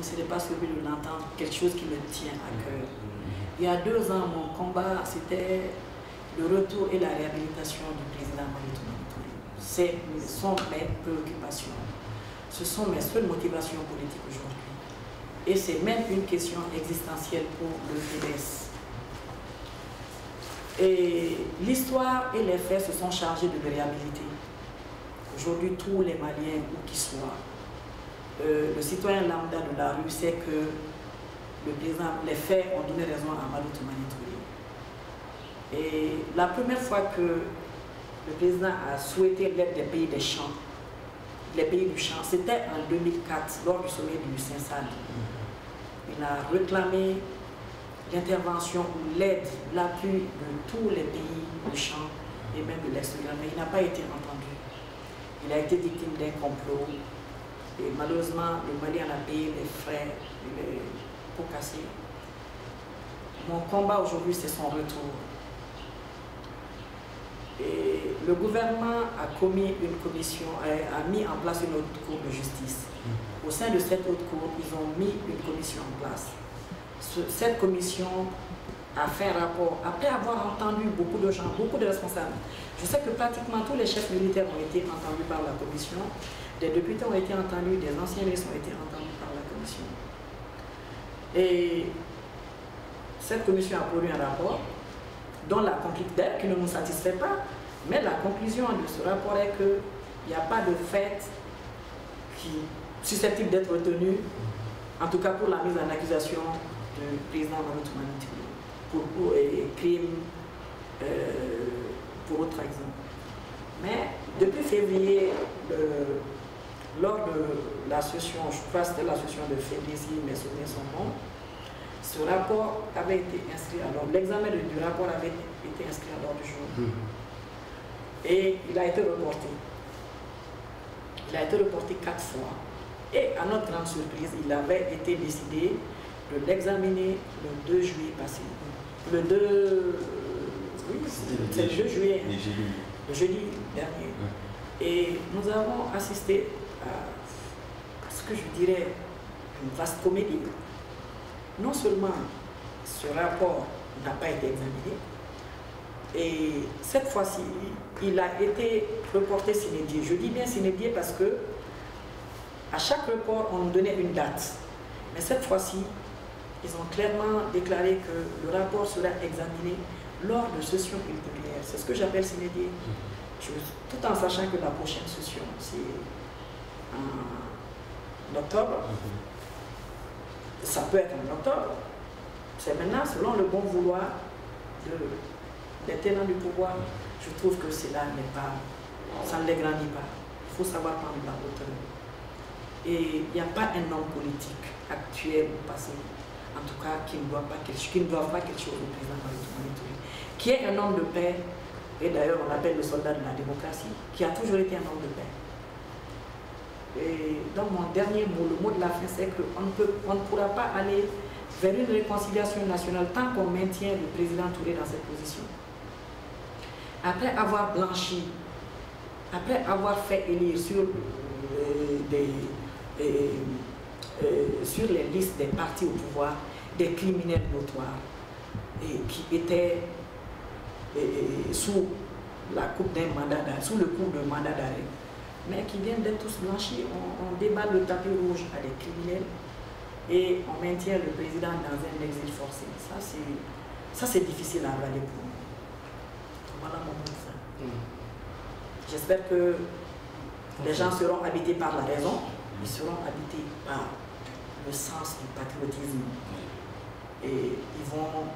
donc ce n'est pas celui de l'entendre, quelque chose qui me tient à cœur. Il y a 2 ans, mon combat, c'était le retour et la réhabilitation du président Mary Toumani Touré. Ce sont mes préoccupations. Ce sont mes seules motivations politiques aujourd'hui. Et c'est même une question existentielle pour le PDS. Et l'histoire et les faits se sont chargés de le réhabiliter. Aujourd'hui, tous les Maliens, où qu'ils soient, le citoyen lambda de la rue sait que le président, les faits ont donné raison à Mary Toumani Touré. Et la première fois que le président a souhaité l'aide des pays des champs, les pays du champ, c'était en 2004, lors du sommet du Saint-Sade. Il a réclamé l'intervention ou l'aide, l'appui de tous les pays du champ et même de l'extérieur, mais il n'a pas été entendu. Il a été victime d'un complot et malheureusement le Mali en a payé les frais, les pots cassés. Mon combat aujourd'hui, c'est son retour. Et le gouvernement a commis une commission, a mis en place une haute cour de justice. Au sein de cette haute cour, ils ont mis une commission en place. Cette commission a fait un rapport, après avoir entendu beaucoup de gens, beaucoup de responsables. Je sais que pratiquement tous les chefs militaires ont été entendus par la commission, des députés ont été entendus, des anciens ministres ont été entendus par la commission. Et cette commission a produit un rapport dont la conclusion, qui ne nous satisfait pas, mais la conclusion de ce rapport est qu'il n'y a pas de fait qui susceptible d'être retenu, en tout cas pour la mise en accusation du président Mary Toumani Touré pour crime, pour autre exemple. Mais depuis février, lors de la session, je crois que c'était la session de février, si mes souvenirs sont bons, ce rapport avait été inscrit, alors l'examen du rapport avait été inscrit à l'ordre du jour. Et il a été reporté. Il a été reporté 4 fois. Et à notre grande surprise, il avait été décidé de l'examiner le 2 juillet passé. Le 2... Oui, c'est le 2 juillet. Le jeudi dernier. Et nous avons assisté à ce que je dirais une vaste comédie. Non seulement ce rapport n'a pas été examiné, et cette fois-ci, il a été reporté sine die. Je dis bien sine die parce que à chaque report, on nous donnait une date. Mais cette fois-ci, ils ont clairement déclaré que le rapport sera examiné lors de sessions ultérieures. C'est ce que j'appelle sine die. Tout en sachant que la prochaine session, c'est en octobre. Ça peut être en octobre. C'est maintenant, selon le bon vouloir des tenants du pouvoir, je trouve que cela n'est pas, ça ne les grandit pas. Il faut savoir prendre la hauteur. Et il n'y a pas un homme politique actuel ou passé, en tout cas, qui ne doit pas quelque chose au président Mary Toumani Touré, qui est un homme de paix, et d'ailleurs on l'appelle le soldat de la démocratie, qui a toujours été un homme de paix. Et donc mon dernier mot, le mot de la fin, c'est qu'on ne pourra pas aller vers une réconciliation nationale tant qu'on maintient le président Touré dans cette position. Après avoir blanchi, après avoir fait élire sur les listes des partis au pouvoir des criminels notoires et qui étaient sous la coupe d'un mandat d'arrêt, sous le coup d'un mandat d'arrêt, mais qui viennent d'être tous blanchis, on débat le tapis rouge à des criminels et on maintient le président dans un exil forcé. Ça c'est difficile à avaler pour nous. Voilà mon mot de fin. J'espère que les gens seront habités par la raison, ils seront habités par le sens du patriotisme et ils vont,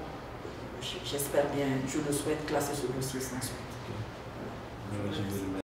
j'espère bien, je le souhaite, classer ce dossier sans suite. Voilà.